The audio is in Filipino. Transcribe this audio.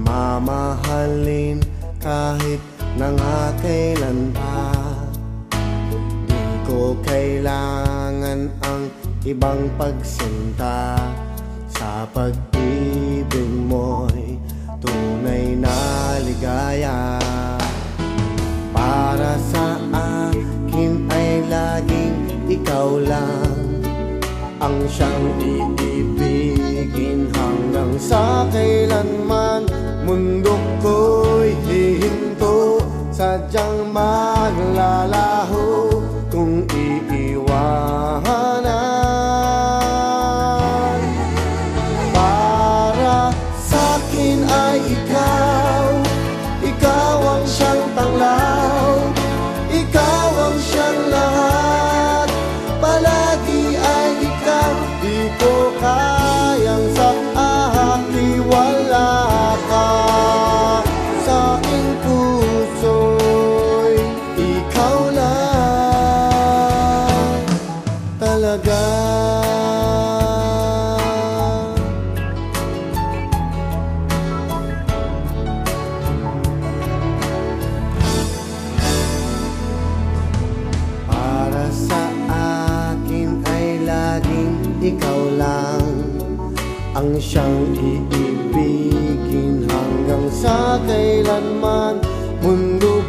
mamahalin kahit na nga kailan pa. Di ko kailangan ang ibang pagsinta, sa pag-ibig mo'y tunay na ligaya. Para sa akin ay laging ikaw lang ang siyang iibigin hanggang sa kailanman. Mundo ko'y hihinto, sadyang maglalaho kung iiwanan. Para sa'kin ay ikaw, ikaw ang siyang tanglaw, ikaw ang siyang lahat, palagi ay ikaw. Di ko kayang sa aking wala ka, sa aking puso'y ikaw lang talaga. Para sa akin ay laging ikaw lang ang siyang iibigin hanggang sa kailanman. Mundo